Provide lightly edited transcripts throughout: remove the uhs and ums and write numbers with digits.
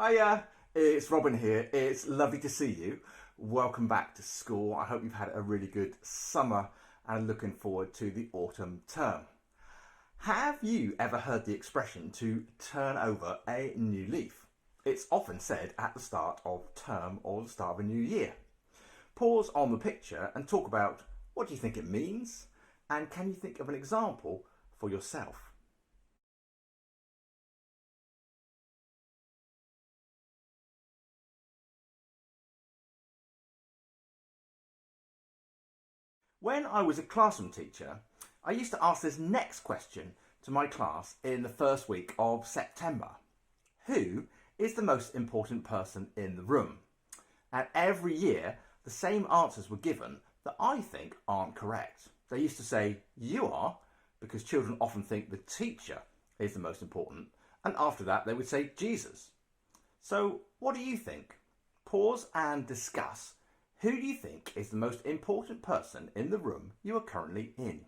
Hiya, it's Robin here. It's lovely to see you. Welcome back to school. I hope you've had a really good summer and looking forward to the autumn term. Have you ever heard the expression to turn over a new leaf? It's often said at the start of term or the start of a new year. Pause on the picture and talk about what do you think it means, and can you think of an example for yourself? When I was a classroom teacher, I used to ask this next question to my class in the first week of September. Who is the most important person in the room? And every year, the same answers were given that I think aren't correct. They used to say, you are, because children often think the teacher is the most important. And after that, they would say Jesus. So what do you think? Pause and discuss. Who do you think is the most important person in the room you are currently in?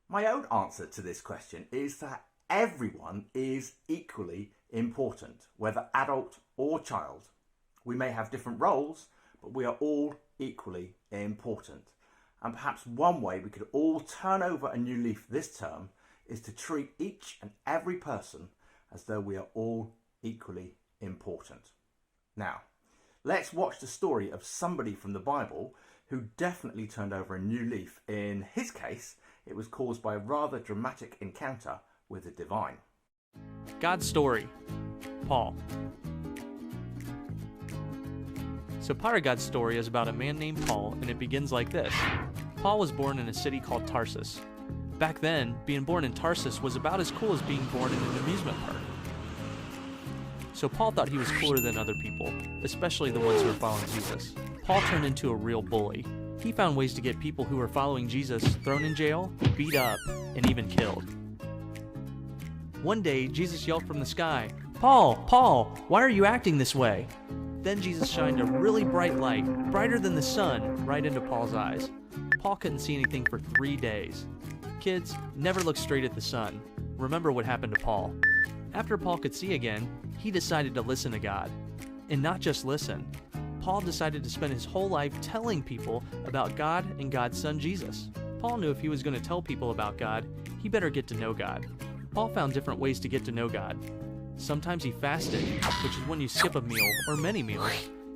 My own answer to this question is that everyone is equally important, whether adult or child. We may have different roles, but we are all equally important. And perhaps one way we could all turn over a new leaf this term is to treat each and every person as though we are all equally important. Now, let's watch the story of somebody from the Bible who definitely turned over a new leaf. In his case, it was caused by a rather dramatic encounter with the divine. God's story, Paul. So part of God's story is about a man named Paul, and it begins like this. Paul was born in a city called Tarsus. Back then, being born in Tarsus was about as cool as being born in an amusement park. So Paul thought he was cooler than other people, especially the ones who were following Jesus. Paul turned into a real bully. He found ways to get people who were following Jesus thrown in jail, beat up, and even killed. One day, Jesus yelled from the sky, "Paul, Paul, why are you acting this way?" Then Jesus shined a really bright light, brighter than the sun, right into Paul's eyes. Paul couldn't see anything for 3 days. Kids, never look straight at the sun. Remember what happened to Paul. After Paul could see again, he decided to listen to God. And not just listen. Paul decided to spend his whole life telling people about God and God's son Jesus. Paul knew if he was going to tell people about God, he better get to know God. Paul found different ways to get to know God. Sometimes he fasted, which is when you skip a meal or many meals,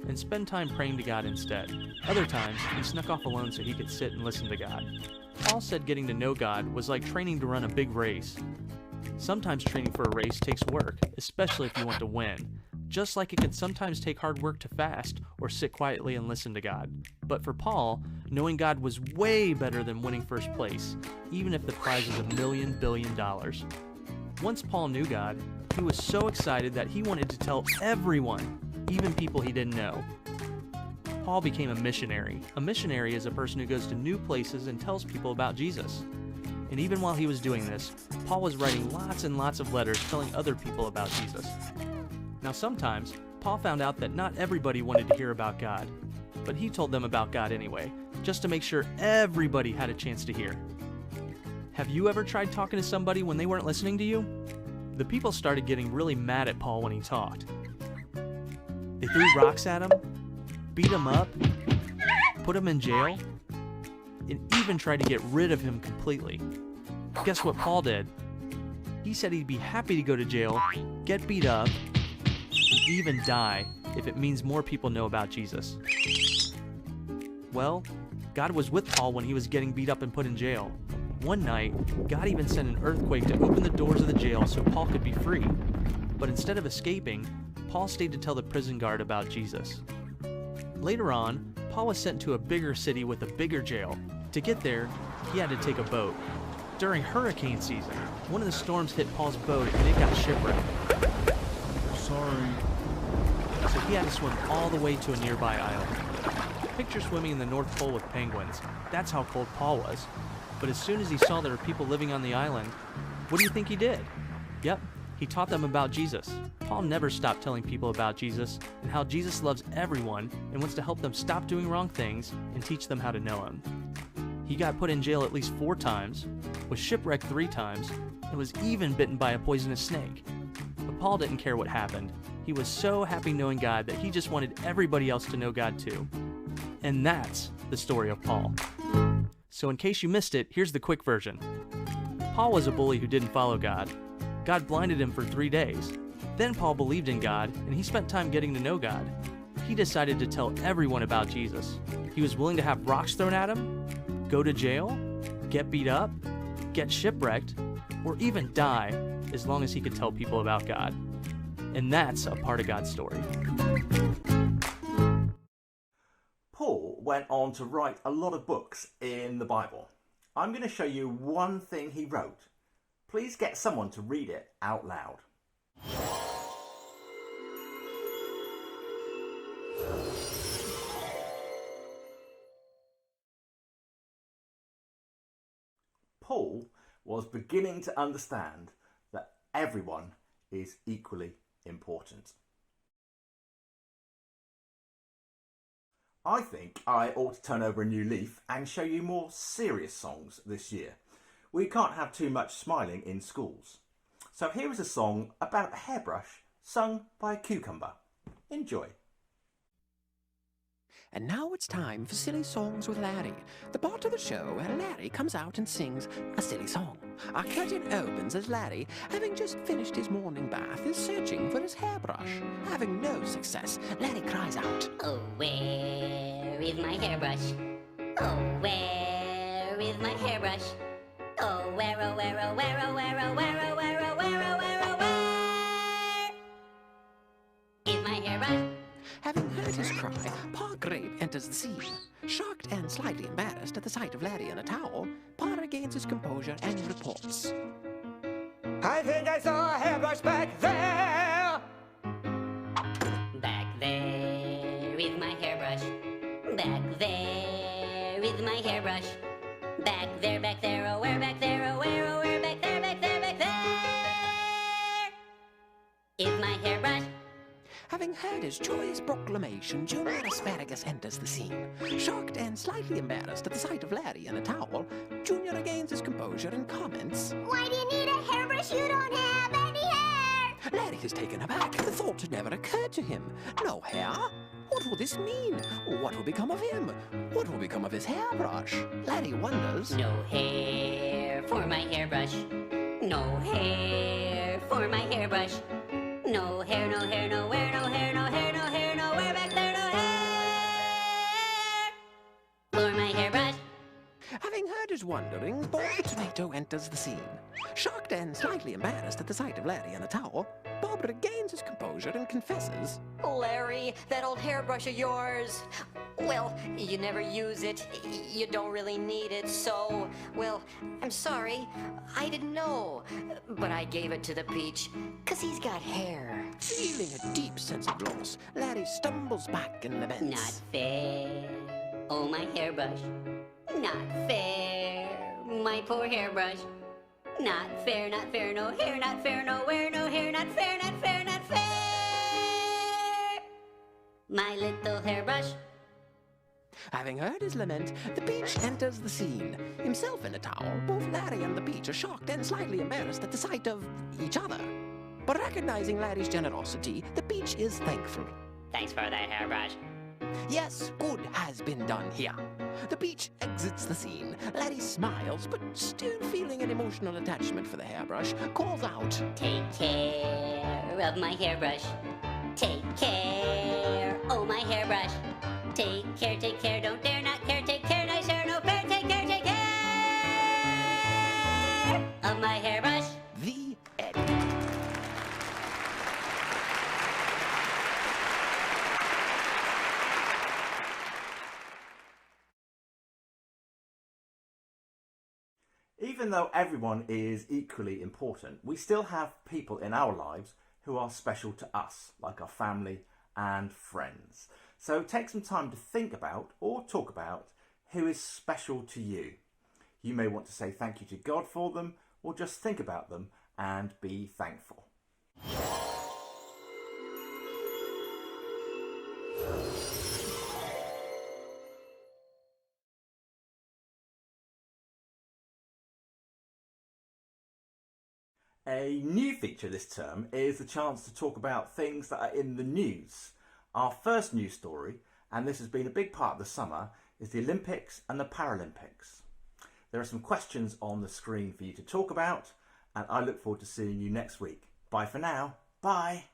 and spend time praying to God instead. Other times, he snuck off alone so he could sit and listen to God. Paul said getting to know God was like training to run a big race. Sometimes training for a race takes work, especially if you want to win. Just like it can sometimes take hard work to fast or sit quietly and listen to God. But for Paul, knowing God was way better than winning first place, even if the prize was $1 billion. Once Paul knew God, he was so excited that he wanted to tell everyone, even people he didn't know. Paul became a missionary. A missionary is a person who goes to new places and tells people about Jesus. And even while he was doing this, Paul was writing lots and lots of letters telling other people about Jesus. Now sometimes, Paul found out that not everybody wanted to hear about God, but he told them about God anyway, just to make sure everybody had a chance to hear. Have you ever tried talking to somebody when they weren't listening to you? The people started getting really mad at Paul when he talked. They threw rocks at him, beat him up, put him in jail, and even tried to get rid of him completely. Guess what Paul did? He said he'd be happy to go to jail, get beat up, and even die if it means more people know about Jesus. Well, God was with Paul when he was getting beat up and put in jail. One night, God even sent an earthquake to open the doors of the jail so Paul could be free. But instead of escaping, Paul stayed to tell the prison guard about Jesus. Later on, Paul was sent to a bigger city with a bigger jail. To get there, he had to take a boat. During hurricane season, one of the storms hit Paul's boat and it got shipwrecked. Sorry. So he had to swim all the way to a nearby island. Picture swimming in the North Pole with penguins. That's how cold Paul was. But as soon as he saw there were people living on the island, what do you think he did? Yep, He taught them about Jesus. Paul never stopped telling people about Jesus and how Jesus loves everyone and wants to help them stop doing wrong things and teach them how to know him. He got put in jail at least 4 times, was shipwrecked 3 times, and was even bitten by a poisonous snake. But Paul didn't care what happened. He was so happy knowing God that he just wanted everybody else to know God too. And that's the story of Paul. So in case you missed it, here's the quick version. Paul was a bully who didn't follow God. God blinded him for 3 days. Then Paul believed in God, and he spent time getting to know God. He decided to tell everyone about Jesus. He was willing to have rocks thrown at him, go to jail, get beat up, get shipwrecked, or even die, as long as he could tell people about God. And that's a part of God's story. Paul went on to write a lot of books in the Bible. I'm going to show you one thing he wrote. Please get someone to read it out loud. Paul was beginning to understand that everyone is equally important. I think I ought to turn over a new leaf and show you more serious songs this year. We can't have too much smiling in schools. So here is a song about a hairbrush sung by a cucumber. Enjoy. And now it's time for Silly Songs with Larry, the part of the show where Larry comes out and sings a silly song. Our curtain opens as Larry, having just finished his morning bath, is searching for his hairbrush. Having no success, Larry cries out, "Oh, where is my hairbrush? Oh, where is my hairbrush? Oh, where, oh, where, oh, where, oh, where, oh, where, oh, where, oh, where, oh, where, oh, where is my hairbrush?" Having heard his cry, Pa Grape enters the scene. Shocked and slightly embarrassed at the sight of Larry in a towel, Pa regains his composure and reports, "I think I saw a hairbrush back there." Back there is my hairbrush. Back there is my hairbrush. Back there, oh, where, back there, oh, where, oh, where, back there, back there, back there is my hairbrush. Having heard his joyous proclamation, Junior Asparagus enters the scene. Shocked and slightly embarrassed at the sight of Larry in a towel, Junior regains his composure and comments, Why do you need a hairbrush? You don't have any hair. Larry is taken aback. The thought had never occurred to him. No hair? What will this mean? What will become of him? What will become of his hairbrush? Larry wonders. No hair for my hairbrush. No hair for my hairbrush. No hair, no hair, nowhere, no hair, no hair, no hair, nowhere, back there, no hair for my hairbrush. Having heard his wonderings, Bob the Tomato enters the scene. Shocked and slightly embarrassed at the sight of Larry in a towel, Bob regains his composure and confesses, Larry, that old hairbrush of yours, well, you never use it. You don't really need it, so, well, I'm sorry. I didn't know. But I gave it to the Peach, 'cause he's got hair. Feeling a deep sense of loss, Larry stumbles back and laments. Not fair, oh my hairbrush. Not fair, my poor hairbrush. Not fair, no hair, not fair, nowhere, no hair, not fair, not fair, not fair. My little hairbrush. Having heard his lament, the Peach enters the scene. Himself in a towel, both Larry and the Peach are shocked and slightly embarrassed at the sight of each other. But recognizing Larry's generosity, the Peach is thankful. Thanks for that hairbrush. Yes, good has been done here. The Peach exits the scene. Larry smiles, but still feeling an emotional attachment for the hairbrush, calls out, Take care of my hairbrush. Take care, oh my hairbrush. Take care, don't dare not care. Take care, nice hair, no fair. Take care of my hairbrush. The end. Even though everyone is equally important, we still have people in our lives who are special to us, like our family and friends. So take some time to think about or talk about who is special to you. You may want to say thank you to God for them, or just think about them and be thankful. A new feature this term is the chance to talk about things that are in the news. Our first news story, and this has been a big part of the summer, is the Olympics and the Paralympics. There are some questions on the screen for you to talk about, and I look forward to seeing you next week. Bye for now. Bye.